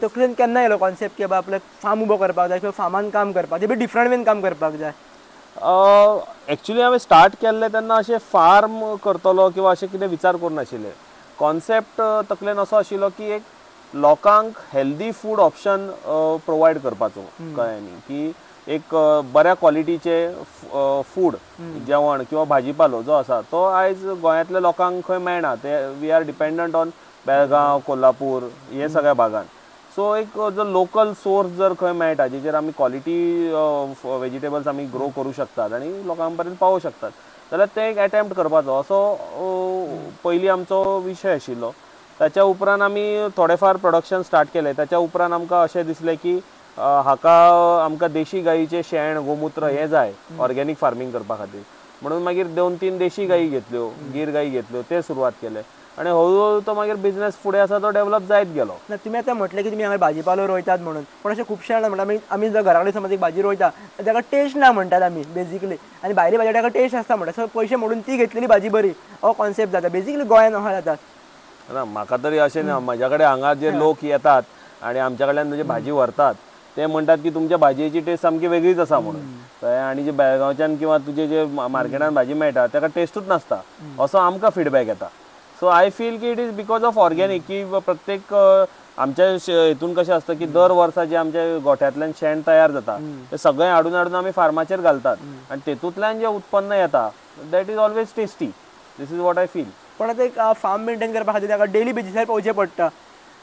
तकलेन केन्ना येयलो कॉन्सेप्ट की बाबा आपल्याक फार्म उबो करपाक जाय किंवा फार्मान काम करपाक ते बी डिफरंट वेन काम करपाक जाय? एक्चुअली हांवें स्टार्ट केल्लें तेन्ना अशें फार्म करतलो किंवा अशें कितें विचार करून नाशिल्ले. कॉन्सेप्ट तकलेन असो आशिल्लो की एक लोकांक हेल्दी फूड ऑप्शन प्रोवायड करपाचो. कळ्ळें न्ही की एक बऱ्या क्वॉलिटीचे फूड जेवण किंवा भाजीपालो जो आसा तो आयज गोंयांतल्या लोकांक खंय मेळना. ते we are dependent on Belgaum, Kolhapur हे सगळ्या भागांत. सो एक जर लोकल सोर्स जर खंय मेळटा जेचेर आमी क्वॉलिटी वेजिटेबल्स आमी ग्रो करूं शकतात आनी लोकां पर्यंत पावोवं शकतात जाल्यार ते एक अटेम्प्ट करपाचो असो पयलीं आमचो विशय आशिल्लो. ताच्या उपरांत आमी थोडेफार प्रोडक्शन स्टार्ट केलें. ताच्या उपरांत आमकां अशें दिसलें की हाका आमकां देशी गाईचें शेण गोमूत्र हें जाय ऑर्गेनीक फार्मींग करपा खातीर. म्हणून मागीर 2-3 देशी गाई घेतल्यो, गीर गाई घेतल्यो, ते सुरवात केलें आनी हळू तो मागीर बिझनेस फुडें आसा तो डेव्हलप जायत गेलो. तुमी आतां म्हटलें की तुमी हांगा भाजीपालो रोयतात म्हणून, पण अशें खुबशे जाणां म्हणटा आमी जर घरा कडेन समज एक भाजी रोयता ताका टेस्ट ना म्हणटात आमी बेजिकली, आनी भायली भाजी ताका टेस्ट आसता म्हणटा. सो पयशे मोडून ती घेतलेली भाजी बरी हो कॉन्सेप्ट जाता बेजिकली गोंयांत अशें जाता. ना म्हाका तरी अशें ना. म्हाज्या कडेन हांगा जे लोक येतात आनी आमच्या कडल्यान तुजी भाजी व्हरतात ते म्हणटात की तुमच्या भाजयेची टेस्ट सामकी वेगळीच आसा म्हणून. कळ्ळें. आनी जे बेळगांवच्यान किंवा तुजे जे मार्केटान भाजी मेळटा ताका टेस्टूच नासता असो आमकां फिडबॅक येता. सो आय फील की it is because of organic की प्रत्येक आमच्या हितून कशें आसता की दर वर्सा जे आमच्या गोठ्यांतल्यान शेण तयार जाता ते सगळें हाडून हाडून आमी फार्माचेर घालतात आनी तेतूंतल्यान जें उत्पन्न येता that is always tasty. This is what I feel. पण आतां एक फार्म मेंटेन करपा खातीर ताका डेली बेजिसार पळोवचें पडटा.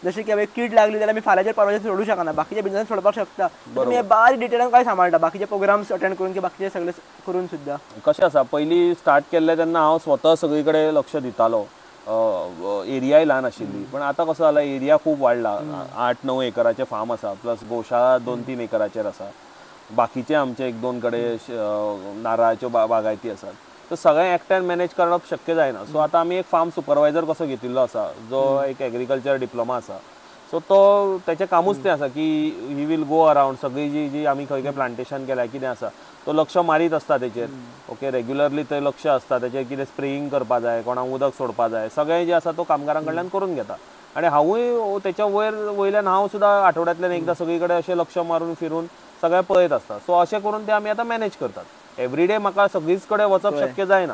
जशें की हांवें कीड लागली जाल्यार आमी फाल्यांचेर परवाचेर सोडूंक शकना, बाकीचे बिझनस सोडपाक शकता. तुमी हे बारीक डिटेलान काय सांबाळटा बाकीचे प्रोग्राम्स अटेंड करून की बाकीचे सगळे करून सुद्दां? कशें आसा पयलीं स्टार्ट केल्लें तेन्ना हांव स्वता सगळी कडेन लक्ष दितालो. एरियाय ल्हान आशिल्ली पण आतां कसो जाला एरिया खूब वाडला. 8-9 एकराचे फार्म आसा प्लस गोशाळा 2-3 एकराचेर आसा. बाकीचे आमचे 1-2 कडेन नारळाच्यो बागायती आसात. तर सगळें एकट्यान मॅनेज करप शक्य जायना. सो आतां आमी एक फार्म सुपरवायझर कसो घेतिल्लो आसा जो एक एग्रीकल्चर डिप्लोमा आसा. सो तो तेचें कामूच तें आसा की ही वील गो अरावंड सगळी जी आमी खंय खंय प्लांटेशन केल्या कितें आसा तो लक्ष मारीत आसता तेचेर. ओके. रेग्युलरली थंय लक्ष आसता तेचेर कितें स्प्रेईंग करपा जाय, कोणाक उदक सोडपा जाय, सगळें जें आसा तो कामगारां कडल्यान करून घेता. आनी हांवूय तेच्या वयल्यान हांव सुद्दां आठवड्यांतल्यान एकदां सगळी कडेन अशें लक्ष मारून फिरून सगळें पळयत आसता. सो अशें करून ते आमी आतां मॅनेज करतात. एवरीडे म्हाका सगळीच कडेन वचप शक्य जायना.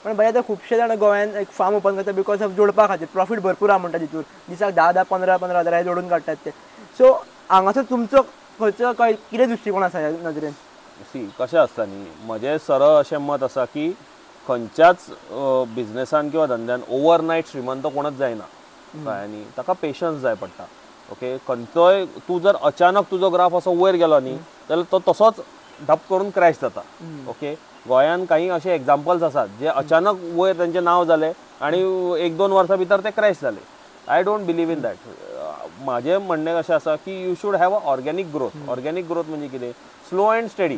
पण भैया आतां खुबशे जाणां गोंयांत एक फार्म ओपन करतात बिकॉज ऑफ जोडपा खातीर प्रॉफीट भरपूर आहा म्हणटा तितूर दिसाक 10-10, 15-15 हजार हे जोडून काडटात ते. सो हांगासर तुमचो खंयचो कितें दृश्टीकोन आसा ह्या नदरेन? सी कशें आसता न्ही म्हजें सरळ अशें मत आसा की खंयच्याच बिझनेसान किंवा धंद्यान ओवरनायट श्रीमंत कोणच जायना. कळ्ळें न्ही. ताका पेशन्स जाय पडटा. ओके. खंयचोय तूं जर अचानक तुजो ग्राफ असो वयर गेलो न्ही जाल्यार तो तसोच धप करून क्रॅश जाता. ओके. गोंयांत काही अशे एग्जाम्पल्स आसात जे अचानक वयर तांचें नांव जालें आनी 1-2 वर्सां भितर ते क्रॅश जाले. I don't believe in that. म्हाजें म्हणणें अशें आसा की you should have a organic growth. Organic growth म्हणजे कितें? Slow and steady.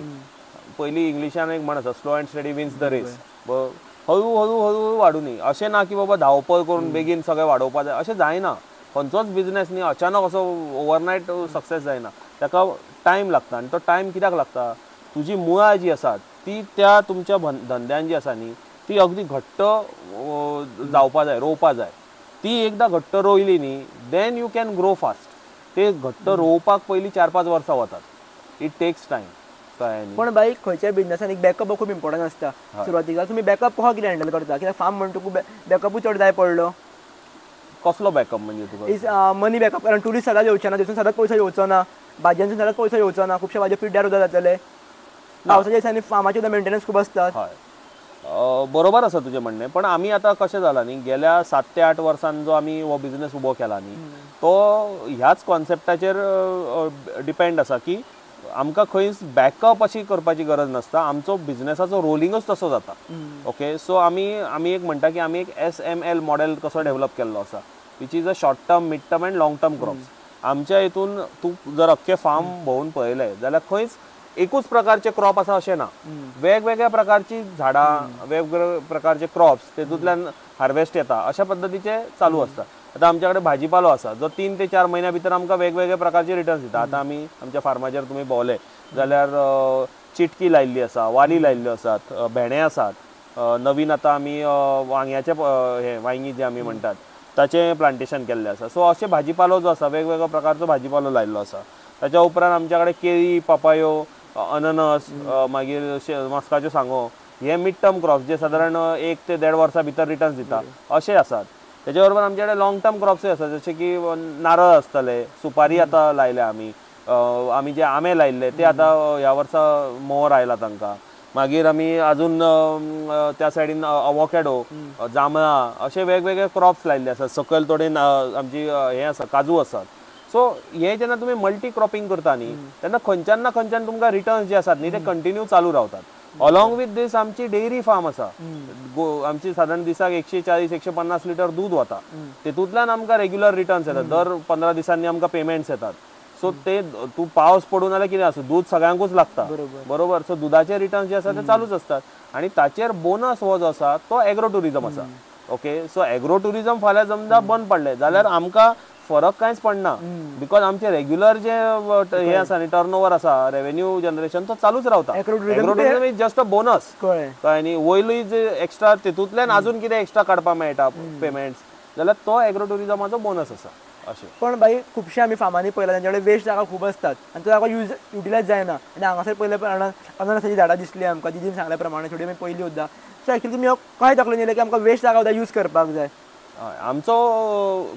पयलीं इंग्लिशान एक म्हण आसा slow and steady wins the race. हळू हळू हळू वाडूं न्ही. अशें ना की बाबा धांवपळ करून बेगीन सगळें वाडोवपा जाय अशें जायना. खंयचोच बिझनेस न्ही अचानक असो ओवरनायट सक्सेस जायना. ताका टायम लागता आनी तो टायम कित्याक लागता? तुजी मुळां जी आसात ती त्या तुमच्या धंद्यान जी आसा न्ही ती अगदी घट्ट जावपा जाय, रोवपा जाय. ती एकदां घट्ट रोयली न्ही then you can grow fast. ते घट्ट रोवपाक पयलीं 4-5 वर्सां वतात. It takes time. पण बाई खंयच्या बिझनेसान एक बॅकअप खूब इम्पॉर्टंट आसता. सुरवातीक तुमी बॅकअप कसो कितें हँडल करता? कित्याक फार्म म्हणटा बॅकअपूय चड जाय पडलो. कसलो बॅकअप म्हणजे तुका? Is money backup. कारण ट्युरिस्ट सदांच येवचे ना, थंयसून सदांच पयसो येवचो ना, भाजयांसून सदांच पयसो येवचो ना, खुबशे भाजयो पिड्ड्यार उदक जातले. पावसाच्या दिसांनी फार्माचे सुद्दां मेंटेनन्स खूब आसतात. हय बरोबर आसा तुजें म्हणणें. पण आमी आतां कशें जाला न्ही गेल्या 7 ते 8 वर्सान जो आमी हो बिझनेस उबो केला न्ही तो ह्याच कॉन्सेप्टाचेर डिपेंड आसा की आमकां खंयच बॅकअप अशी करपाची गरज नासता. आमचो बिझनेसाचो रोलिंगूच तसो जाता. ओके. सो आमी एक म्हणटा की आमी एक SML मॉडेल कसो डेव्हलप केल्लो आसा which is a short term, mid term and long term crops. आमच्या हितून तूं जर अख्खे फार्म भोंवून पळयलें जाल्यार खंयच एकूच प्रकारचे क्रॉप आसा अशें ना. वेगवेगळ्या प्रकारची झाडां, वेगवेगळे प्रकारचे क्रॉप्स तेतूंतल्यान हार्वेस्ट येता अशा पद्दतीचे चालू आसता. आतां आमच्या कडेन भाजीपालो आसा जो 3 ते 4 म्हयन्या भितर आमकां वेगवेगळे प्रकारचे रिटर्न्स दिता. आतां आमी आमच्या फार्माचेर तुमी भोंवले जाल्यार चिटकी लायिल्ली आसा, वाली लायिल्ल्यो आसात, भेंडे आसात. नवीन आतां आमी वांग्याचे हे वांयगी जे आमी म्हणटात ताचे प्लांटेशन केल्लें आसा. सो अशें भाजीपालो जो आसा वेगवेगळ्या प्रकारचो भाजीपालो लायिल्लो आसा. ताच्या उपरांत आमच्या कडेन केळी, पपायो, अननस, मागीर मस्काच्यो सांगो हे मिड टर्म क्रॉप्स जे सादारण 1 ते 1.5 वर्सां भितर रिटर्न्स दिता अशे आसात. तेच्या बरोबर आमचे कडेन लॉंग टर्म क्रॉप्सूय आसात जशे की नारळ आसतले, सुपारी आतां लायल्या आमी जे आंबे लायिल्ले ते आतां ह्या वर्सा मोवर आयला तांकां. मागीर आमी अजून त्या सायडीन अवोकॅडो, जांबळां अशे वेगवेगळे क्रॉप्स लायिल्ले आसात. सकयल थोडे आमची हे आसा काजू आसात. सो हे जेन्ना तुमी मल्टी क्रॉपिंग करता न्ही तेन्ना खंयच्यान ना खंयच्यान तुमकां रिटर्न्स जे आसात न्ही ते कंटिन्यू चालू रावतात. अलॉंग विथ दीस आमची डेअरी फार्म आसा. आमची साधारण दिसाक 140-150 लिटर दूध वता. तेतूंतल्यान आमकां रेग्युलर रिटर्न्स येतात. दर 15 दिसांनी आमकां पेमेंट्स येतात. सो ते तूं पावस पडून जाल्यार कितें आसा दूध सगळ्यांकूच लागता बरोबर. सो दुधाचे रिटर्न्स जे आसा ते चालूच असतात. आनी ताचेर बोनस हो जो आसा तो एग्रो टुरिझम आसा. ओके, सो एग्रो टुरिझम फाल्यां समजा बंद पडलें जाल्यार आमकां फरक कांयच पडना बिकॉज आमचे रेग्युलर जे हे आसा न्ही टर्नओवर आसा रेव्हेन्यू जनरेशन तो चालूच रावता. Agro tourism is just a bonus कळ्ळें न्ही. वयलूय जे एक्स्ट्रा तेतूंतल्यान अजून कितें एक्स्ट्रा काडपाक मेळटा पेमेंट्स जाल्यार तो एग्रो टुरिझमाचो बोनस आसा अशें. पण भाई खुबशे आमी फार्मांनी पळयला तांचे कडेन वेस्ट जागा खूब असतात आनी तो जागो युटिलायज जायना. आनी हांगासर पयले अननसाची झाडां दिसली आमकां दिदीन सांगल्या प्रमाणे थोडी आमी पयली सुद्दां. सो एक्चुअली तुमी कळ्ळें तकलेन येयलें की आमकां वेस्ट जागा सुद्दां यूज करपाक जाय. आमचो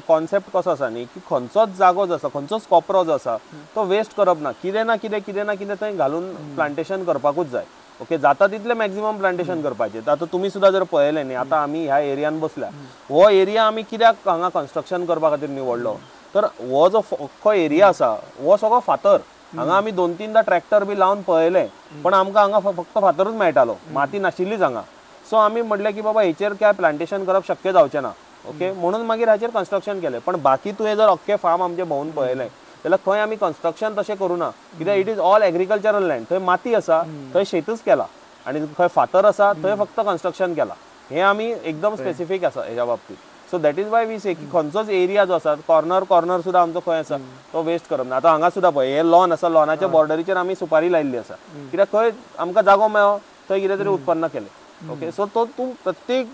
कॉन्सेप्ट कसो आसा न्ही की खंयचोच जागो जो आसा खंयचोच कोपरो जो आसा तो वेस्ट करप ना. कितें ना कितें थंय घालून प्लांटेशन करपाकूच जाय. ओके, जाता तितलें मॅक्झिमम प्लांटेशन करपाचें. आतां तुमी सुद्दां जर पळयलें न्ही आतां आमी ह्या एरियान बसल्या हो एरिया आमी कित्याक हांगा कन्स्ट्रक्शन करपा खातीर निवडलो तर हो जो अख्खो एरिया आसा हो सगळो फातर. हांगा आमी 2-3दा ट्रॅक्टर बी लावन पळयले पण आमकां हांगा फक्त फातरूच मेळटालो, माती नाशिल्लीच हांगा. सो आमी म्हणलें की बाबा हेचेर काय प्लांटेशन करप शक्य जावचें ना. ओके, म्हणून मागीर हाचेर कन्स्ट्रक्शन केलें. पण बाकी तुवें जर अख्खे फार्म आमचे भोंवून पळयलें जाल्यार खंय आमी कन्स्ट्रक्शन तशें करूना कित्याक it is all agricultural land. थंय माती आसा थंय शेतूच केला आनी खंय फातर आसा थंय फक्त कन्स्ट्रक्शन केलां. हें आमी एकदम स्पेसिफीक आसा हेच्या बाबतींत. So that is why we say की खंयचोच एरिया जो आसा कॉर्नर सुद्दां आमचो खंय आसा तो वेस्ट करप ना. आतां हांगा सुद्दां पळय हे लॉन आसा, लॉनाच्या बॉर्डरीचेर आमी सुपारी लायिल्ली आसा कित्याक खंय आमकां जागो मेळ्ळो थंय कितें तरी उत्पन्न केलें. ओके, सो तो तूं प्रत्येक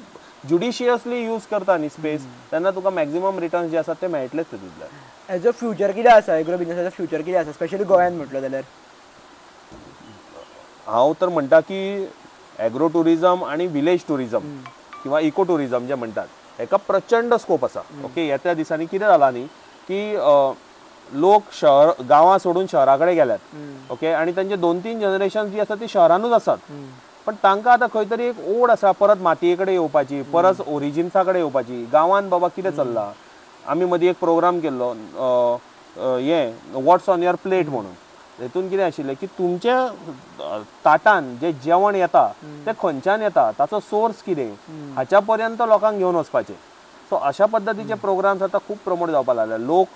जुडिशियसली यूज करता न्ही स्पेस तेन्ना तुका मॅक्झिमम रिटर्न्स जे आसात ते मेळटलेच तितूंतल्यान. एज अ फ्युचर कितें आसा एग्रो बिजनेसाचो फ्युचर कितें आसा स्पेशली गोंयांत म्हटलं जाल्यार? हांव तर म्हणटा की एग्रो टुरिझम आनी विलेज टुरिझम किंवा इको टुरिझम जे म्हणटात हेका प्रचंड स्कोप आसा. ओके, येत्या दिसांनी कितें जालां न्ही की लोक गांवां सोडून शहरा कडेन गेल्यात. ओके, आनी तांचे 2-3 जनरेशन जी आसा ती शहरानूच आसात. पण तांकां आतां खंय तरी एक ओड आसा परत मातये कडेन येवपाची, परत ओरिजिन्सा कडेन येवपाची. गांवांत बाबा कितें चल्लां. आमी मदीं एक प्रोग्राम केल्लो हें वॉट्स ऑन युअर प्लेट म्हणून. हेतून कितें आशिल्लें की तुमच्या ताटान जे जेवण येता तें खंयच्यान येता ताचो सोर्स कितें हाच्या पर्यंत लोकांक घेवन वचपाचें. सो अशा पद्दतीचे प्रोग्राम्स आतां खूब प्रमोट जावपाक लागले. लोक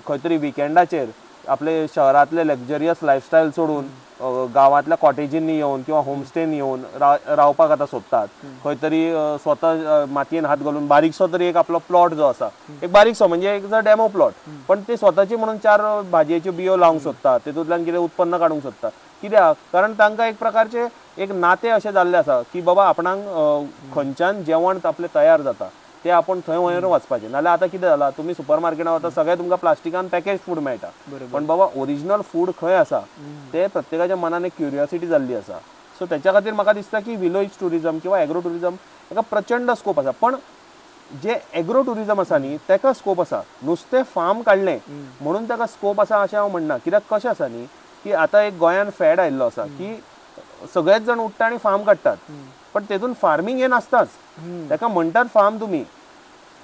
खंय तरी विकेंडाचेर आपले शहरांतले लक्झरियस लायफस्टायल सोडून गांवांतल्या कॉटेजींनी येवन किंवा होमस्टेन येवन रावपाक आतां सोदतात. खंय तरी स्वता मातयेन हात घालून बारीकसो तरी एक आपलो प्लॉट जो आसा एक बारीकसो म्हणजे एक डेमो प्लॉट पण ते स्वताची म्हणून 4 भाजयेच्यो बियो लावंक सोदतात. तेतूंतल्यान कितें उत्पन्न काडूंक सोदतात. कित्याक कारण तांकां एक प्रकारचे एक नातें अशें जाल्लें आसा की बाबा आपणाक खंयच्यान जेवण आपलें तयार जाता ते आपण थंय वयर वचपाचें. नाल्यार आतां कितें जालां तुमी सुपर मार्केटांत वता सगळें तुमकां प्लास्टिकान पॅकेज फूड मेळटा पण बाबा ओरिजिनल फूड खंय आसा ते प्रत्येकाच्या मनान एक क्युरियोसिटी जाल्ली आसा. सो त्याच्या खातीर म्हाका दिसता की विलेज टुरिझम किंवा एग्रो टुरिझम हेका प्रचंड स्कोप आसा. पण जे एग्रो टुरिझम आसा न्ही तेका स्कोप आसा. नुस्तें फार्म काडलें म्हणून ताका स्कोप आसा अशें हांव म्हणना. कित्याक कशें आसा न्ही की आतां एक गोंयान फॅड आयिल्लो आसा की सगळेच जाण उठ्ठा आनी फार्म काडटात पण तेतून फार्मींग हें नासताच. ताका म्हणटात फार्म तुमी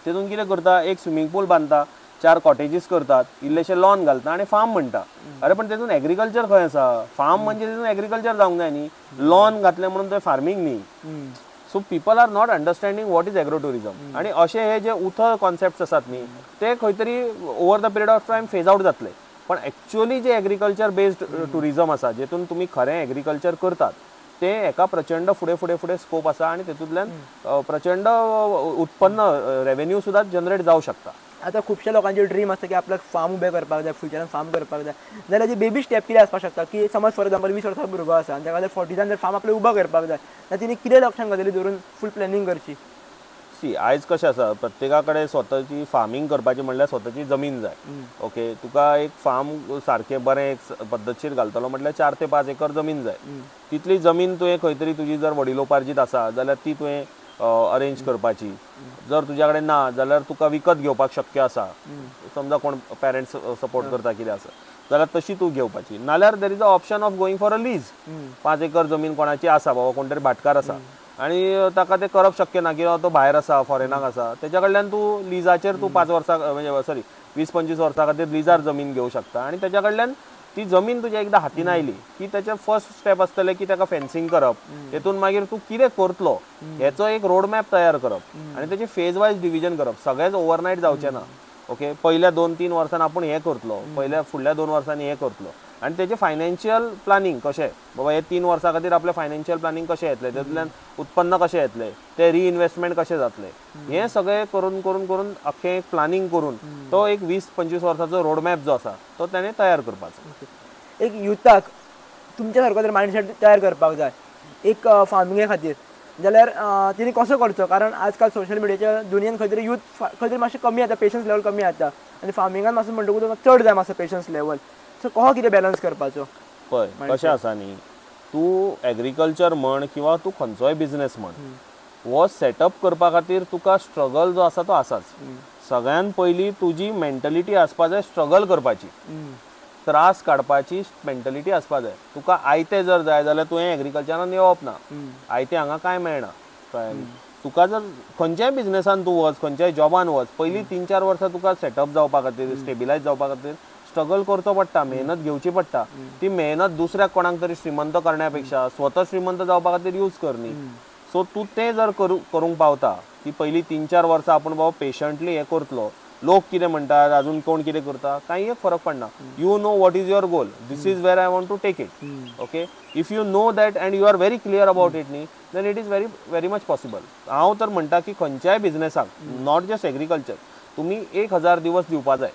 तेतून कितें करता एक स्विमींग पूल बांदता 4 कॉटेजीस करतात इल्लेशे लॉन घालता आनी फार्म म्हणटा. अरे पण तेतून एग्रीकल्चर खंय आसा. फार्म म्हणजे तेतून एग्रीकल्चर जावंक जाय न्ही. लॉन घातलें म्हणून थंय फार्मींग न्ही. So people are not understanding what is agro tourism. आनी अशे हे जे उथळ कॉन्सेप्ट्स आसात न्ही ते खंय तरी over the period of time phase out जातले. पण एक्चुअली जे एग्रीकल्चर बेस्ड टुरिझम आसा जेतून तुमी खरें एग्रीकल्चर करतात ते एका प्रचंड फुडें स्कोप आसा आनी तेतूंतल्यान प्रचंड उत्पन्न रेव्हेन्यू सुद्दां जनरेट जावं शकता. आतां खुबशा लोकांचे ड्रीम आसता की आपल्याक फार्म उबें करपाक जाय फ्युचरान फार्म करपाक जाय जाल्यार जी बेबी स्टेप कितें आसपाक शकता की समज फॉर एक्झाम्पल 20 वर्साचो भुरगो आसा आनी ताका जर 40 जर फार्म आपले उबो करपाक जाय जाल्यार तिणी कितें लक्षांत घातलेली धरून फूल प्लॅनिंग करची? सी आयज कशें आसा प्रत्येका कडेन स्वताची फार्मिंग करपाची म्हणल्यार स्वताची जमीन जाय. ओके, तुका एक फार्म सारकें बरें एक पद्दतशीर घालतलो म्हटल्यार 4 ते 5 एकर जमीन जाय. तितली जमीन तुवें खंय तरी तुजी जर वडिलोपार्जीत आसा जाल्यार ती तुवें अरेंज करपाची. जर तुज्या कडेन ना जाल्यार तुका विकत घेवपाक शक्य आसा, समजा कोण पेरेंट्स सपोर्ट करता कितें आसा जाल्यार तशी तूं घेवपाची. नाल्यार there is a option of going for a lease. 5 acre जमीन कोणाची आसा बाबा, कोण तरी भाटकार आसा आणि ताका ते करप शक्य ना किंवा तो भायर आसा फॉरेनाक आसा, तेच्या कडल्यान तूं लिजाचेर तूं 5 वर्सां म्हणजे सॉरी 20-25 वर्सां खातीर लिजार जमीन घेवं शकता. आनी तेच्या कडल्यान ती जमीन तुज्या एकदां हातीन आयली की तेचें फर्स्ट स्टेप आसतलें की ताका फेन्सिंग करप. हेतून मागीर तूं कितें करतलो हेचो एक रोड मॅप तयार करप आनी तेचें फेज वायज डिविजन करप. सगळेंच ओवरनायट जावचें ना. ओके, पयल्या 2-3 वर्सान आपूण हें करतलो, पयल्या फुडल्या 2 वर्सांनी हें करतलो आनी तेचें फायनान्शियल प्लॅनिंग कशें बाबा हे 3 वर्सां खातीर आपलें फायनान्शियल प्लॅनिंग कशें येतलें, तेतूंतल्यान उत्पन्न कशें येतलें, ते रिइन्वेस्टमेंट कशें जातलें, हें सगळें करून करून करून अख्खें एक प्लॅनिंग करून तो एक 20-25 वर्साचो रोड मॅप जो आसा तो ताणें तयार करपाचो. एक युथाक तुमच्या सारको जर मायंडसेट तयार करपाक जाय एक फार्मिंगे खातीर जाल्यार तेणी कसो करचो. कारण आजकाल सोशल मिडियाच्या दुनियेन खंय तरी यूथ खंय तरी मातशें कमी जाता, पेशन्स लेवल कमी जाता आनी फार्मिंगान मातसो म्हणटकूच तुका चड जाय मातसो पेशन्स लेवल. सो कसो कितें बॅलन्स करपाचो. पळय कशें आसा न्ही, तूं एग्रीकल्चर म्हण किंवा तूं खंयचोय बिझनेस म्हण, हो सेटअप करपा खातीर तुका स्ट्रगल जो आसा तो आसाच. सगळ्यान पयलीं तुजी मेंटलिटी आसपा जाय स्ट्रगल करपाची, त्रास काडपाची मेंटलिटी आसपा जाय. तुका आयते जर जाय जाल्यार तुवें एग्रीकल्चरान येवप ना, आयते हांगा कांय मेळना. कळ्ळें. तुका जर खंयच्याय बिझनेसान तूं वच, खंयच्याय जॉबान वच, पयलीं 3-4 वर्सां तुका सेटअप जावपा खातीर, स्टेबिलायज जावपा खातीर स्ट्रगल करचो पडटा, मेहनत घेवची पडटा. ती मेहनत दुसऱ्याक कोणाक तरी श्रीमंत करण्यापेक्षा स्वता श्रीमंत जावपा खातीर यूज कर न्ही. सो तूं तें जर करूंक पावता, ती पयलीं 3-4 वर्सां आपूण बाबा पेशंटली हें करतलो, लोक कितें म्हणटात, अजून कोण कितें करता, कांय एक फरक पडना. You know what is your goal, this is where I want to take it. Okay, if you know that and you are very clear about it न्ही, then it is very much possible. हांव तर म्हणटा की खंयच्याय बिझनेसाक, not just agriculture, तुमी 1000 दिवस दिवपा जाय.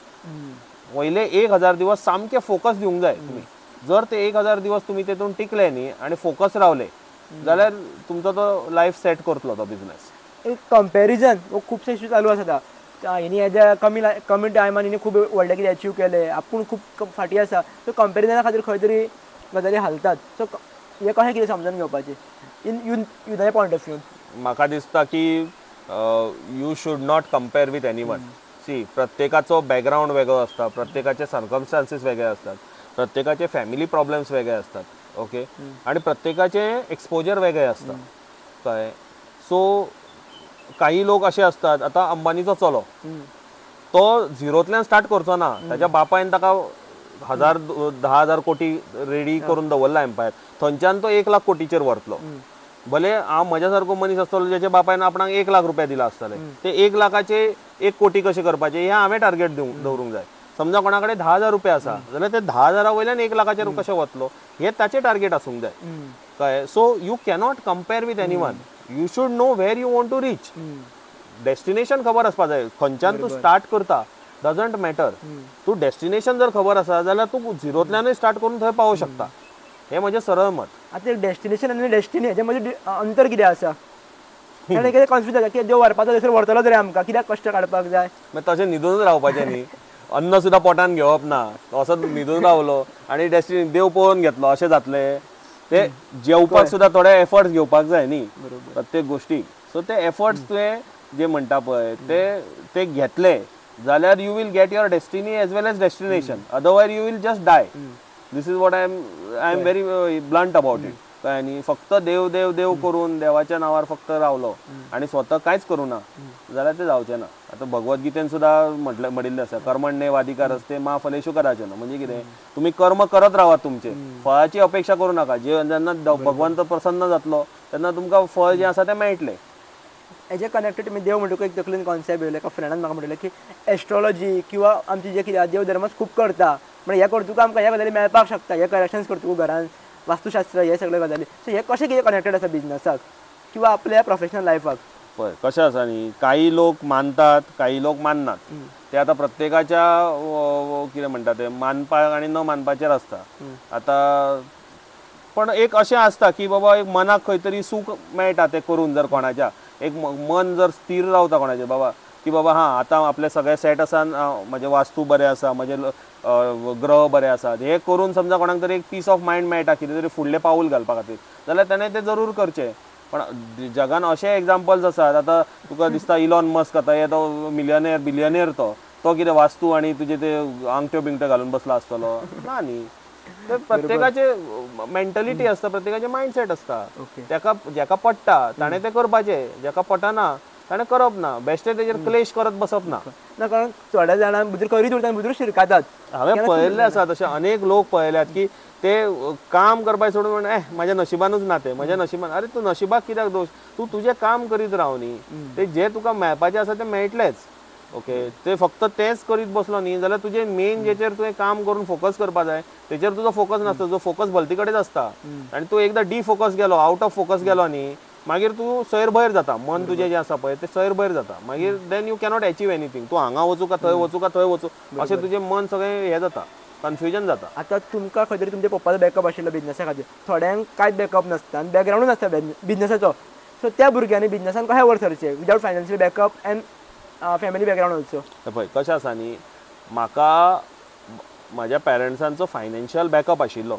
पयले 1000 दिवस सामके फोकस दिवंक जाय तुमी. जर ते 1000 दिवस तुमी तेतून टिकले न्ही आनी फोकस रावले जाल्यार तुमचो तो लायफ सेट करतलो तो बिझनेस. एक कंपॅरिजन हो खुबशे इश्यू चालू आसा. हेणी हेज्या कमी टायमान हिणी खूब व्हडलें कितें अचीव केलें, आपूण खूब फाटी आसा. सो कंपॅरिजना खातीर खंय तरी गजाली हालतात. सो हें कशें कितें समजून घेवपाचें इन युथाच्या पॉयंट ऑफ व्यू. म्हाका दिसता की you should not compare with anyone. See, प्रत्येकाचो बॅकग्राऊंड वेगळो आसता, प्रत्येकाचे सर्कमस्टान्सीस वेगळे असतात, प्रत्येकाचे फॅमिली प्रॉब्लेम्स वेगळे असतात. ओके, आणि प्रत्येकाचे एक्सपोजर वेगळे असता. कळ्ळें. सो काही लोक असे असतात, आता अंबानीचो चलो तो झिरोतल्यान स्टार्ट करचो ना, ताच्या बापायन ताका 10,000 कोटी रेडी करून दवरला एम्पायर, थंयच्यान तो 1 लाख कोटीचेर व्हरतलो. भले हांव म्हज्या सारको मनीस आसतलो जेच्या बापायन आपणाक 1 लाख रुपया दिला आसतले, ते 1 लाखाचे 1 कोटी कशे करपाचे हे हांवें टार्गेट दवरूंक जाय. समजा कोणा कडेन 10,000 रुपया आसा जाल्यार ते 10,000 वयल्यान 1 लाखाचेर कशें वतलो हे ताचें टार्गेट आसूंक जाय. कळ्ळें. So you cannot compare with anyone. You should know where you want to reach. Destination खबर आसपा जाय, खंयच्यान तूं स्टार्ट करता डजंट मॅटर. तूं डेस्टिनेशन जर खबर आसा जाल्यार तूं झिरोतल्यानूय स्टार्ट करून थंय पावूं शकता. हें म्हजें सरळ मत. आतां एक डेस्टिनेशन आनी डेस्टिनी हेजें मदीं अंतर कितें आसा. आनी कितें कन्फ्यूज जाता की देव व्हरपाचो थंयसर व्हरतलो तरी आमकां कित्याक कश्ट काडपाक जाय. मागीर तशें न्हिदून रावपाचें न्ही, अन्न सुद्दां पोटान घेवप ना, असो न्हिदून रावलो आनी डेस्टिनी देव पळोवन घेतलो अशें जातलें. ते जेवपाक सुद्दां थोडे एफर्ट्स घेवपाक जाय न्ही प्रत्येक गोश्टीक. सो ते एफर्ट्स तुवें जे म्हणटा पळय ते घेतले जाल्यार you will get your destiny as well as destination. Otherwise you will just die. This is what I am very blunt about it. कळ्ळें न्ही. फक्त देव देव देव करून देवाच्या नांवार फक्त रावलो आनी स्वता कांयच करूं ना जाल्यार ते जावचें ना. आतां भगवद्गीतेन सुद्दां म्हणिल्लें आसा कर्मण्ये वाधिकारस्ते मा फलेषु कदाचन. म्हणजे कितें, तुमी कर्म करत रावात, तुमचे फळाची अपेक्षा करूं नाका. जेन्ना भगवंत प्रसन्न जातलो तेन्ना तुमकां फळ जें आसा तें मेळटलें. हेजे कनेक्टेड मी देव म्हणटकूच एक तकलेन कॉन्सेप्ट येयलो. एका फ्रेंडान म्हाका म्हणलें की एस्ट्रॉलॉजी किंवा आमची जे कितें देव धर्मच खूब करता, म्हणजे हे करतुका आमकां ह्या गजाली मेळपाक शकता, हे करेक्शन्स करतुका घरान, वास्तुशास्त्र हे सगळे गजाली. सो हे कशें कितें कनेक्टेड आसा बिझनसाक किंवा आपल्या प्रोफेशनल लायफाक. पळय कशें आसा न्ही, काही लोक मानतात काही लोक माननात. ते आतां प्रत्येकाच्या कितें म्हणटा ते मानपाक आनी न मानपाचेर आसता. आतां पण एक अशें आसता की बाबा एक मनाक खंय तरी सूख मेळटा तें करून जर कोणाच्या एक मन जर स्थिर रावता कोणाचें बाबा की बाबा हां आतां आपले सगळे सेट आसा म्हजे वास्तू बरें आसा म्हजे ग्रह बरे आसात हे करून समजा कोणाक तरी एक पीस ऑफ मायंड मेळटा कितें तरी फुडलें पाऊल घालपा खातीर जाल्यार ताणें तें जरूर करचें. पण जगान अशे एग्जाम्पल्स आसात आतां तुका दिसता इलॉन मस्क आतां हे तो मिलियनेर बिलियनेर तो कितें वास्तू आनी तुजे ते आंगठ्यो बिंगट्यो घालून बसला आसतलो ना न्ही. तर प्रत्येकाचे मेंटलिटी आसता प्रत्येकाचे मायंडसेट आसता. तेका जेका पडटा ताणें तें करपाचें जेका पटना ताणें करप ना बेश्टे तेजेर क्लेश करत बसप ना. ना कारण थोड्या जाणां भितर करीत उरता भितर शिरकातात. हांवें पळयल्ले आसा तशे अनेक लोक पळयल्यात की ते काम करपाचें सोडून म्हण म्हाज्या नशिबानूच ना तें म्हाज्या नशिबान. अरे तूं नशिबाक कित्याक दोश तूं तुजें काम करीत राव न्ही. ते जे तुका मेळपाचें आसा तें मेळटलेंच. ओके ते फक्त तेंच करीत बसलो न्ही जाल्यार तुजें मेन जेचेर तुवें काम करून फोकस करपा जाय तेचेर तुजो फोकस नासता. तुजो फोकस भलती कडेच आसता आनी तूं एकदां डिफोकस गेलो आउट ऑफ फोकस गेलो न्ही मागीर तूं सैर भयर जाता. मन तुजें जें आसा पळय तें सैर भयर जाता. मागीर then you cannot achieve anything. तूं हांगा वचूं काय थंय वचूं काय थंय वचूं अशें तुजें मन सगळें हें जाता कन्फ्युजन जाता. आतां तुमकां खंय तरी तुमच्या पप्पाचो बॅकअप आशिल्लो बिझनसा खातीर थोड्यांक कांयच बॅकअप नासता आनी बॅकग्रावंडूच नासता बिझनसाचो. सो त्या भुरग्यांनी बिझनसान कशें वर सरचें without financial backup end family background also. पळय कशें आसा न्ही म्हाका म्हाज्या पेरंट्सांचो फायनान्शियल बॅकअप आशिल्लो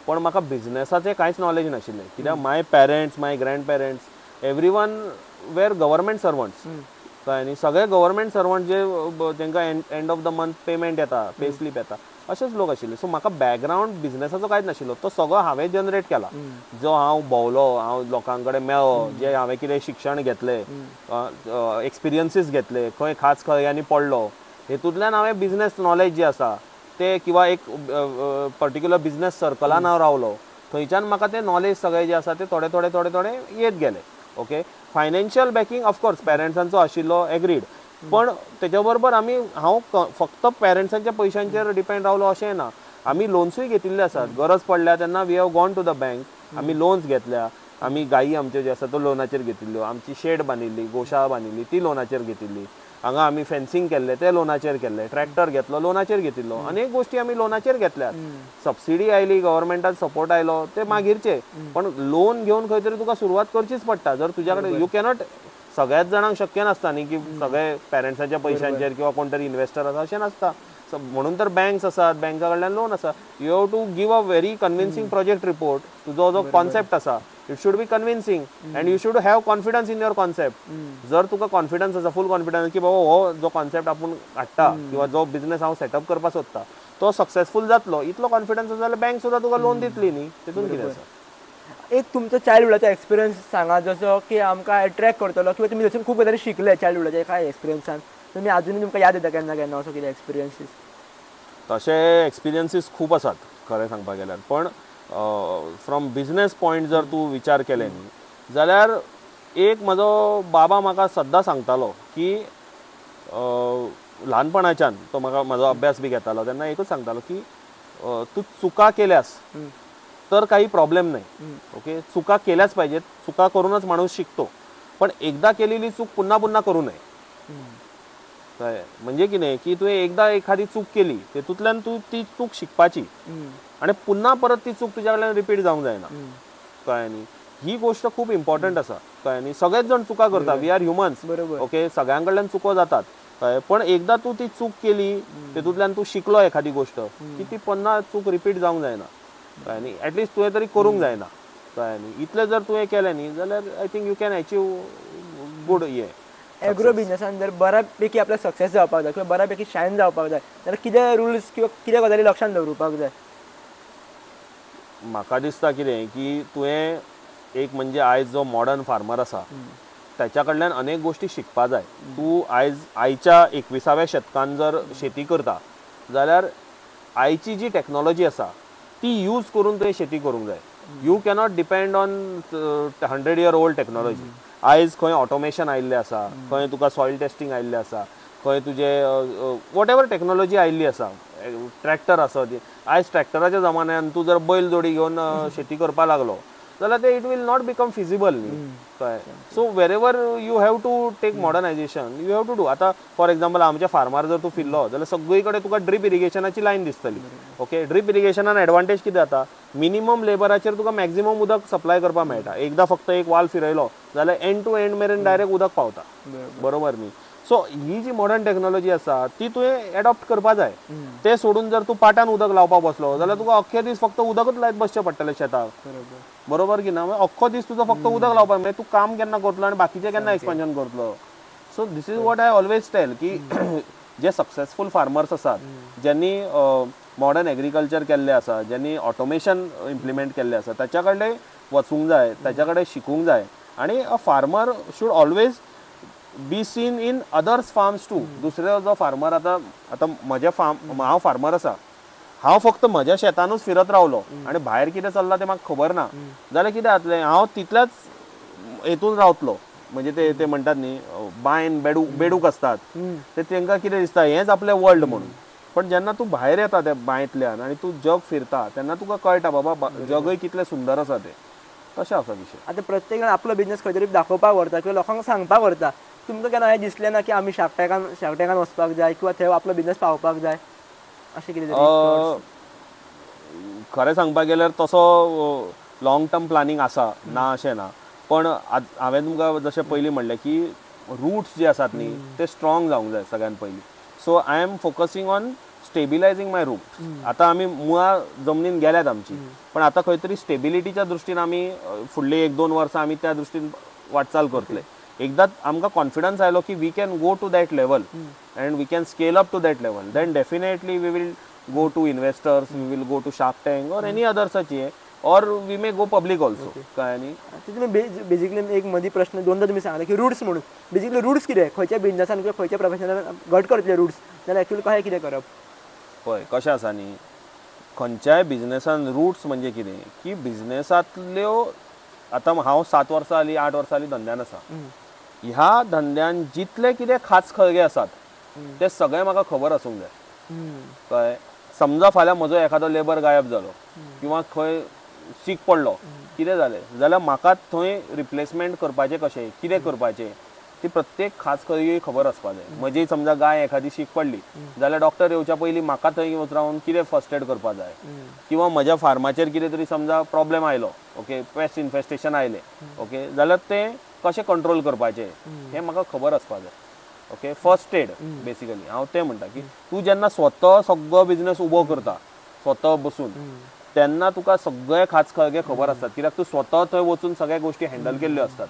पण म्हाका बिझनसाचें कांयच नॉलेज नाशिल्लें. कित्याक माय पेरंट्स माय ग्रँड पेरंट्स एवरी वन वेर गव्हर्मेंट सर्वंट्स कळ्ळें न्ही. सगळे गव्हर्मेंट सर्वंट जे तांकां end of the month payment येता पे स्लीप येता अशेच लोक आशिल्ले. सो म्हाका बॅकग्रावंड बिझनसाचो कांयच नाशिल्लो. तो सगळो हांवें जनरेट केला. जो हांव भोंवलो हांव लोकां कडेन मेळ्ळो जे हांवें कितें शिक्षण घेतलें एक्सपिरियन्सीस घेतले खंय खास खंयांनी पडलो हेतूंतल्यान हांवें बिझनस नॉलेज जे आसा ते किंवा एक पर्टिक्युलर बिझनस सर्कलान हांव रावलो थंयच्यान म्हाका तें नॉलेज सगळें जें आसा तें थोडें थोडें थोडें थोडें येत गेलें. ओके फायनान्शियल बॅकींग ऑफकोर्स पेरंट्सांचो आशिल्लो एग्रीड पण तेच्या बरोबर हांव फक्त पेरंट्सांच्या पयशांचेर डिपेंड रावलो अशें ना. आमी लोन्सूय घेतिल्ले आसात. गरज पडल्या तेन्ना we have gone to the bank आमी लोन्स घेतल्या. आमी गायी आमच्यो ज्यो आसा त्यो लोनाचेर घेतिल्ल्यो आमची शेड बांदिल्ली गोशाळा बांदिल्ली ती लोनाचेर घेतिल्ली. हांगा आमी फेन्सिंग केल्लें तें लोनाचेर केल्लें. ट्रॅक्टर घेतलो लोनाचेर घेतिल्लो. अनेक गोश्टी आमी लोनाचेर घेतल्यात. सबसिडी आयली गव्हर्मेंटाचो सपोर्ट आयलो ते मागीरचे पण लोन घेवन खंय तरी तुका सुरवात करचीच पडटा. जर तुज्या कडेन यू कॅनॉट सगळ्याच जाणांक शक्य नासता न्ही की सगळे पेरंट्साच्या पयशांचेर किंवा कोण तरी इन्व्हेस्टर आसा अशें नासता. म्हणून तर बँक्स आसात बँका कडल्यान लोन आसा. You have to give a very convincing project report. तुजो जो कॉन्सेप्ट आसा it should be convincing and you should have confidence in your concept. जर तुका कॉन्फिडन्स आसा फूल कॉन्फिडन्स की बाबा हो जो कॉन्सेप्ट आपूण हाडटा किंवा जो बिझनस हांव सेटअप करपाक सोदता तो सक्सेसफूल जातलो इतलो कॉन्फिडन्स आसा जाल्यार बँक सुद्दां तुका लोन दितली न्ही. तितून कितें आसा. एक तुमचो चायल्डहुडाचो एक्सपिरियन्स सांगा जसो की आमकां अट्रॅक्ट करतलो किंवा तुमी थंयसून खूब गजाली शिकले चायल्डहुडाच्या काय एक्सपिरियन्सान तुमी आजुनूय तुमकां याद येता केन्ना केन्ना असो कितें एक्सपिरियन्सीस. तशे एक्सपिरियन्सीस खूब आसात खरें सांगपाक गेल्यार पण फ्रॉम बिझनस पॉयंट जर तूं विचार केले न्ही जाल्यार एक म्हजो बाबा म्हाका सद्दां सांगतालो की ल्हानपणाच्यान तो म्हाका म्हजो अभ्यास बी घेतालो तेन्ना एकूच सांगतालो की तूं चुका केल्यास तर काही प्रॉब्लेम नाही. ओके चुका केल्याच पाहिजेत. चुका करूनच माणूस शिकतो पण एकदा केलेली चूक पुन्हा पुन्हा करू नये. काय म्हणजे कितें की तुवें एकदा एखादी चूक केली तेतूंतल्यान तूं ती चूक शिकपाची आणि पुन्हा परत ती चूक तुज्या कडल्यान रिपीट जावंक जायना. कळ्ळें न्ही. ही गोष्ट खूब इम्पॉर्टंट आसा. कळ्ळें न्ही. सगळेच जाण चुका करता वी आर ह्युमन्स. ओके सगळ्यां कडल्यान चुको जातात कळ्ळें पण एकदा तूं ती चूक केली तेतूंतल्यान तूं शिकलो एखादी गोष्ट की ती पुन्हा चूक रिपीट जावंक जायना. कळ्ळें न्ही. एटलिस्ट तुवें तरी करूंक जायना. कळ्ळें न्ही. इतलें जर तुवें केलें न्ही जाल्यार I think you can achieve good agro बिझनसान जर बऱ्यापैकी आपल्याक सक्सेस जावपाक जाय किंवा बऱ्यापैकी शायन जावपाक जाय जाल्यार कितें रुल्स किंवा कितें गजाली लक्षांत दवरुपाक जाय. म्हाका दिसता कितें की तुवें एक म्हणजे आयज जो मॉडर्न फार्मर आसा त्याच्या कडल्यान अनेक गोष्टी शिकपा जाय. तूं आयच्या 21व्या शेतकान जर शेती करता जाल्यार आयची जी टेक्नॉलॉजी आसा ती यूज करून तुवें शेती करूंक जाय. You cannot depend on 100-year-old technology. आयज खंय ऑटोमेशन आयिल्लें आसा खंय तुका सॉयल टेस्टिंग आयिल्लें आसा खंय तुजे वॉट एवर टेक्नॉलॉजी आयिल्ली आसा. ट्रॅक्टर आसा आयज ट्रॅक्टराच्या जमान्यान तूं जर बैल जोडी घेवन शेती करपाक लागलो जाल्यार ते it will not become feasible न्ही कळ्ळें. So wherever you have to take modernisation you have to do. आतां फॉर एक्झाम्पल आमच्या फार्मार जर तूं फिरलो जाल्यार सगळी कडेन तुका ड्रीप इरिगेशनाची लायन दिसतली. ओके, ड्रीप इरिगेशनान एडवांटेज कितें जाता, मिनिमम लेबराचेर तुका मॅक्झिमम उदक सप्लाय करपाक मेळटा. एकदां फक्त एक वाल फिरयलो जाल्यार एंड टू एंड मेरेन डायरेक्ट उदक पावता. बरोबर न्ही. सो ही जी मॉडर्न टॅक्नॉलॉजी आसा ती तुवें एडॉप्ट करपा जाय. ते सोडून जर तूं पाटान उदक लावपाक बसलो जाल्यार तुका अख्खे दीस फक्त उदकच लायत बसचें पडटलें शेताक. बरोबर की ना. अख्खो दीस तुजो फक्त उदक लावपाक मागीर तूं काम केन्ना करतलो आनी बाकीचें केन्ना एक्सपेन्शन करतलो. So this is what I always tell की जे सक्सेसफूल फार्मर्स आसात, ज्यांनी मॉडर्न एग्रीकल्चर केल्लें आसा, ज्यांनी ऑटोमेशन इम्प्लिमेंट केल्लें आसा, ताच्या कडेन वचूंक जाय, ताच्या कडेन शिकूंक जाय. आनी a farmer should always be seen in others farms too. दुसरो जो फार्मर आतां म्हजे हांव फार्मर आसा, हांव फक्त म्हज्या शेतानूच फिरत रावलो आनी भायर कितें चल्लां तें म्हाका खबर ना जाल्यार कितें जातलें, हांव तितल्याच हेतून रावतलो. म्हणजे ते म्हणटात न्ही बायन बेडूक असतात ते तांकां कितें दिसता हेंच आपलें वर्ल्ड म्हणून. पण जेन्ना तूं भायर येता त्या बांयतल्यान आनी तूं जग फिरता तेन्ना तुका कळटा बाबा जगय कितलें सुंदर आसा तें. तशें आसा विशय. आतां प्रत्येक जाण आपलो बिझनेस खंय तरी दाखोवपाक व्हरता किंवा लोकांक सांगपाक व्हरता. तुमकां केन्ना हें दिसलें ना की आमी शार्क टँकान वचपाक जाय किंवा थंय आपलो बिझनेस पावपाक जाय अशें कितें तरी? खरें सांगपाक गेल्यार तसो लॉंग टर्म प्लॅनिंग आसा ना अशें ना. पण हांवें तुमकां जशें पयलीं म्हणलें की रूट्स जे आसात न्ही ते स्ट्रॉंग जावंक जाय सगळ्यान पयलीं. So I am focusing on stabilizing my root. आतां आमी मुळां जमनीन गेल्यात आमची, पण आतां खंय तरी स्टेबिलिटीच्या दृश्टीन आमी फुडलीं 1-2 वर्सां आमी त्या दृश्टीन वाटचाल करतले. एकदां आमकां कॉन्फिडन्स आयलो की we can go to that level and we can scale up to that level, then definitely we will go to investors, we will go to Shark Tank or any other such or we may go public also. काय न्ही. तुम्ही basically एक मदी प्रश्न दोनदा तुम्ही सांगले की रूट्स म्हणून बेसिकली रूट्स कितें खंयच्या बिझनेसान किंवा खंयच्या प्रोफेशनान घट करतले रूट्स जाल्यार एक्चुअली कशें कितें करप? पळय कशें आसा न्ही, खंयच्याय बिझनेसान रूट्स म्हणजे कितें की बिझनेसांतल्यो आतां हांव 7 वर्सां जालीं 8 वर्सां जालीं धंद्यान आसा. ह्या धंद्यान जितले कितें खास खळगे आसात ते सगळे म्हाका खबर आसूंक जाय. कळ्ळें. समजा फाल्यां म्हजो एखादो लेबर गायब जालो किंवा खंय सीक पडलो कितें जालें जाल्यार म्हाका थंय रिप्लेसमेंट करपाचें कशें कितें करपाचें ती प्रत्येक खास खळगी खबर आसपाक जाय. म्हजी समजा गाय एखादी सीक पडली जाल्यार डॉक्टर येवच्या पयलीं म्हाका थंय रावन कितें फर्स्ट एड करपाक जाय. किंवा म्हज्या फार्माचेर कितें तरी समजा प्रॉब्लेम आयलो, ओके, पेस्ट इन्फेस्टेशन आयलें, ओके, जाल्यार तें कशें कंट्रोल करपाचें हें म्हाका खबर आसपाक जाय. ओके, फर्स्ट एड बेसिकली हांव तें म्हणटा की तूं जेन्ना स्वता सगळो बिझनेस उबो करता स्वता बसून तेन्ना तुका सगळे खास खळगे खबर आसतात. कित्याक तूं स्वता थंय वचून सगळ्या गोश्टी हँडल केल्ल्यो असतात.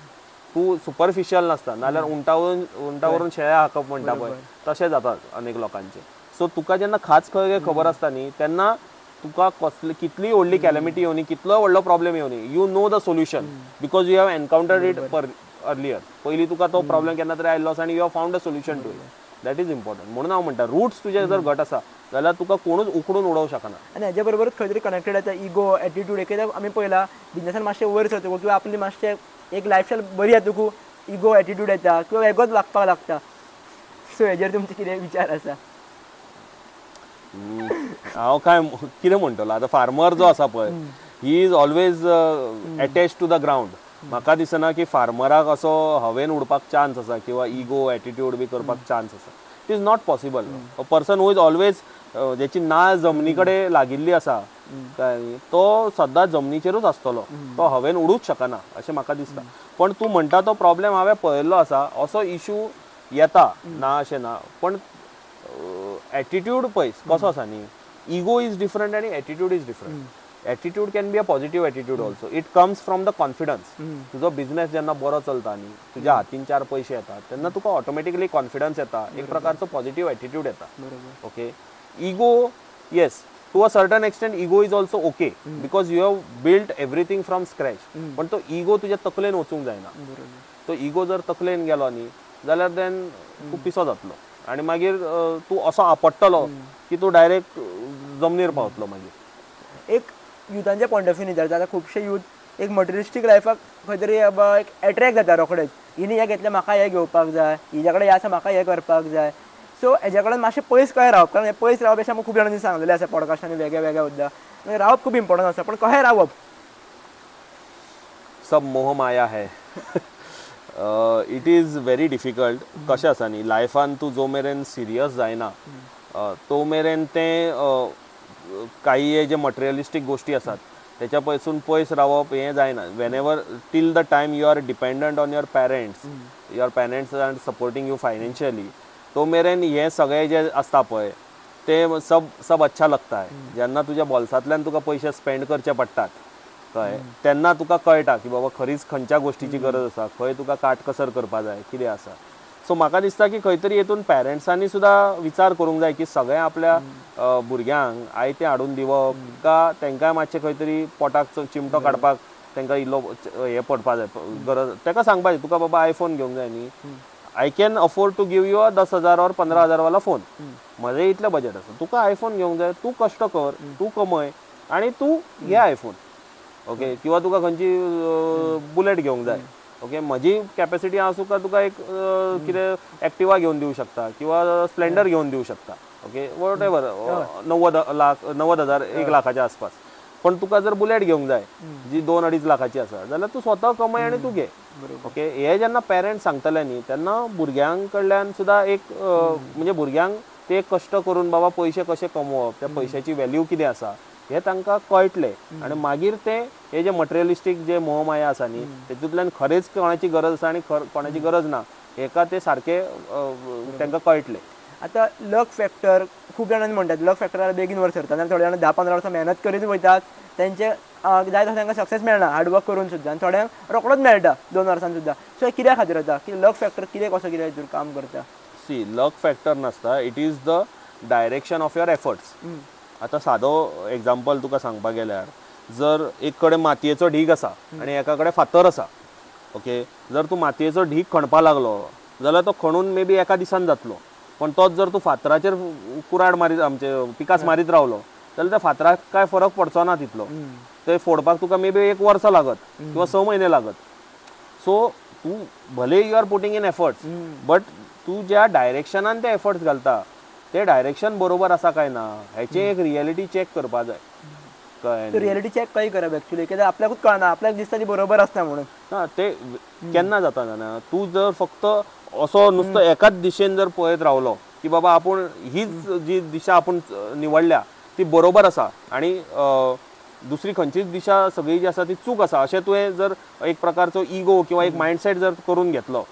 तूं सुपरफिशियल नासता, नाल्यार उंटावरून शेळ्या हाकप म्हणटा पळय तशें जाता अनेक लोकांचें. सो तुका जेन्ना खास खळगे खबर आसता न्ही तेन्ना तुका कसली कितली व्हडली कॅलेमिटी येवनी कितलो व्हडलो प्रॉब्लेम येवनी you know the solution because you have encountered it earlier. पयलीं तुका तो प्रॉब्लेम केन्ना तरी आयल्लो आसा आनी you have found a solution to it. That is important. म्हणून हांव म्हणटा रूट्स तुजे जर घट आसा जाल्यार तुका कोणूच उखडून उडोवंक शकना. आनी हेज्या बरोबरच खंय तरी कनेक्टेड आसा इगो एटिट्यूड. एकदा आमी पळयला बिझनेसान मातशें वयर सरतकूच किंवा आपली मातशें एक लायफस्टायल बरी येतकूच इगो एटिट्यूड येता किंवा वेगळोच वागपाक लागता. सो हेजेर तुमचे कितें विचार आसा? हांव काय कितें म्हणटलो आतां फार्मर जो आसा पळय he is always attach to the ground. म्हाका दिसना की फार्मराक असो हवेन उडपाक चान्स आसा किंवा इगो एटिट्यूड बी करपाक चान्स आसा. It is not possible. A person who is always जेची नाळ जमनी कडेन लागिल्ली आसा तो सद्दां जमनीचेरूच आसतलो, तो हवेन उडूच शकना अशें म्हाका दिसता. पण तूं म्हणटा तो प्रॉब्लेम हांवें पळयल्लो आसा, असो इशू येता ना अशें ना. पण एटिट्यूड पळय कसो आसा न्ही, इगो इज डिफरंट आनी attitude is different. Attitude can be a positive attitude also. It comes from the confidence. तुजो बिझनेस जेन्ना बरो चलता न्ही, तुज्या हातीन 4 पयशे येतात तेन्ना तुका ऑटोमॅटिकली कॉन्फिडन्स येता, एक प्रकारचो पॉझिटिव्ह एटिट्यूड येता. Okay, ego yes to a certain extent ego is also okay because you have build everything from scratch. पण तो इगो तुज्या तकलेन वचूंक जायना. तो इगो जर तकलेन गेलो न्ही जाल्यार देन तूं पिसो जातलो आनी मागीर तूं असो आपडटलो की तूं डायरेक्ट जमनीर पावतलो. मागीर एक युथांच्या पॉयंट ऑफ व्ह्यू जाता खुबशे यूथ एक मटेरियलिस्टीक लायफाक खंय तरी एक एट्रॅक्ट जाता रोखडेच. हिणी हें घेतलें म्हाका हें घेवपाक जाय, हिच्या कडेन हें आसा म्हाका हें करपाक जाय. सो हेज्या कडेन मातशें पयस कशें रावप, कारण हें पयस रावप अशें खूब जाणांनी सांगलेलें आसा पॉडकास्टांनी वेगळ्या वेगळ्या मुद्दा. रावप खूब इम्पॉर्टंट आसा, पण कशें रावप? सब मोह माया है. It is very difficult. कशें आसा न्ही, लायफान तूं जो मेरेन सिरियस जायना तो मेरेन तें काही हे जे मटेरियलिस्टीक गोष्टी आसात त्याच्या पयसून पयस रावप हें जायना. Whenever till the time you are dependent on your parents are supporting you financially, तो मेरेन हे सगळे जे आसता पळय ते सब अच्छा लगता है. जेन्ना तुज्या बोल्सांतल्यान तुका पयशे स्पेंड करचे पडटात कळ्ळें, तेन्ना तुका कळटा की बाबा खरीच खंयच्या गोष्टीची गरज आसा, खंय तुका काटकसर करपा जाय, कितें आसा. सो म्हाका दिसता की खंय तरी हेतून पेरेंट्सांनी सुद्दां विचार करूंक जाय की सगळ्या आपल्या भुरग्यांक आयतें हाडून दिवप का तेंकाय मातशें खंय तरी पोटाक चिमटो काडपाक तेंकां इल्लो हे पडपा जाय गरज. तेका सांगपाचें तुका बाबा आयफोन घेवंक जाय न्ही, I can afford to give you a 10,000 और 15,000 वाला फोन, म्हजें इतलें बजेट आसा, तुका आयफोन घेवंक जाय, तूं कश्ट कर, तूं कमय आनी तूं घे आयफोन. ओके, किंवा तुका खंयची बुलेट घेवंक जाय, ओके, म्हजी कॅपॅसिटी आसूं का तुका एक कितें एक्टिवा घेवन दिवं शकता किंवा स्प्लेंडर घेवन दिवं शकता. ओके, वॉट एवर 90,000 1 लाखाच्या आसपास. पण तुका जर बुलेट घेवंक जाय जी 2-2.5 लाखाची आसा जाल्यार तूं स्वता कमय आनी तूं घे. ओके, हे जेन्ना पेरेंट्स सांगतले न्ही तेन्ना भुरग्यां कडल्यान सुद्दां एक म्हणजे भुरग्यांक ते कश्ट करून बाबा पयशे कशे कमोवप, त्या पयशाची व्हॅल्यू कितें आसा हे तांकां कळटलें. आणि मागीर ते हे जे मटेरियलिस्टीक जे मोह माया आसा न्ही तेतूंतल्यान खरेंच कोणाची गरज आसा आनी कोणाची गरज ना हेका ते सारके तांकां कळटलें. आता लक फॅक्टर खूप जणांनी म्हणतात लक फॅक्टरार बेगीन वर सरतात आनी थोडे जाण 10-15 वर्सां मेहनत करीत वयतात, तेंचे जाय तसो तांकां सक्सेस मेळना हार्डवर्क करून सुद्दां, आनी थोड्यांक रोकडोच मेळटा 2 वर्सांनी सुद्दां. सो कित्या खातीर जाता की लक फॅक्टर कितें कसो कितें हितून काम करता? सी, लक फॅक्टर नासता, it is the direction of your efforts. आता सादो एग्जाम्पल तुका सांगपाक गेल्यार जर एक कडेन मातयेचो ढीग आसा आनी एका कडेन फातर आसा, ओके, जर तूं मातयेचो ढीग खणपा लागलो जाल्यार तो खणून मे बी एका दिसान जातलो, पण तोच जर तूं फातराचेर कुराड मारीत आमचे पिकास मारीत रावलो जाल्यार त्या फातराक काय फरक पडचो ना तितलो. ते फोडपाक तुका मे बी 1 वर्स लागत किंवा 6 म्हयने लागत. सो तूं भले you are putting in efforts, but तूं ज्या डायरेक्शनान ते एफर्ट्स घालता ते डायरेक्शन बरोबर आसा काय ना हेची एक रियलिटी चेक करपा जाय. कळ्ळें? रियलिटी चेक कशी करप एक्चुअली, कित्याक आपल्याकूच कळना, आपल्याक दिसता ती बरोबर आसता म्हणून. ना, ते केन्ना जाता जाणा, तूं जर फक्त असो नुसतो एकाच दिशेन जर पळयत रावलो की बाबा आपूण हीच जी दिशा आपूण निवडल्या ती बरोबर आसा आनी दुसरी खंयचीच दिशा सगळी जी आसा ती चूक आसा अशें तुवें जर एक प्रकारचो इगो किंवा एक मायंडसेट जर करून घेतलो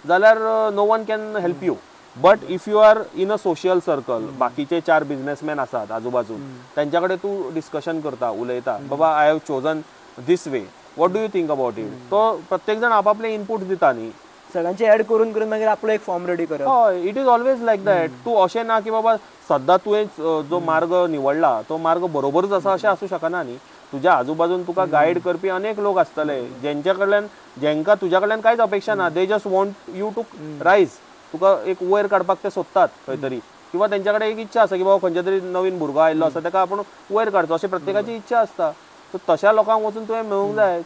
जाल्यार no one can help you. But if you are in a social circle, बाकीचे 4 बिझनेसमॅन आसात आजूबाजू, त्यांच्या कडेन तूं डिस्कशन करता, उलयता, बाबा I have chosen this way, what do you think about it. तो प्रत्येक जण आपापले इनपूट दिता न्ही, सगळ्यांचे ऍड करून करून मागीर आपलो एक फॉर्म रेडी करप. हय, it is always like that. तूं अशें ना की बाबा सद्दां तुवें जो मार्ग निवडला तो मार्ग बरोबरच आसा अशें आसूं शकना न्ही. तुज्या आजूबाजून तुका गायड करपी अनेक लोक आसतले जेंच्या कडल्यान जेंकां तुज्या कडल्यान कांयच अपेक्षा ना, they just want you to rise, तुका एक वयर काडपाक ते सोदतात खंय तरी, किंवा तेंच्या कडेन एक इच्छा आसा की बाबा खंयच्या तरी नवीन भुरगो आयल्लो आसा ताका आपूण वयर काडचो, अशी प्रत्येकाची इच्छा आसता. सो तशा लोकांक वचून तुवें मेळूंक जाय.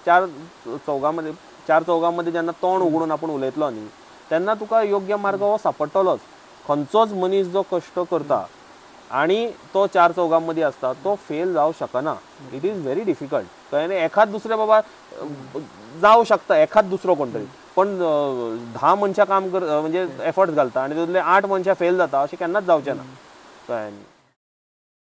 4 चौगांमध्ये जेन्ना तोंड उगडून आपूण उलयतलो न्ही तेन्ना तुका योग्य मार्ग हो सांपडटलोच. खंयचोच मनीस जो कश्ट करता आनी तो 4 चौगांमध्ये आसता तो फेल जावं शकना. It is very difficult. कळ्ळें? एखाद दुसरे बाबा जावं शकता, एखाद दुसरो कोण तरी, पण 10 मनशां काम कर म्हणजे एफर्ट्स घालता आनी तितूंतले 8 मनशां फेल जाता अशें केन्नाच जावचें ना. कळ्ळें?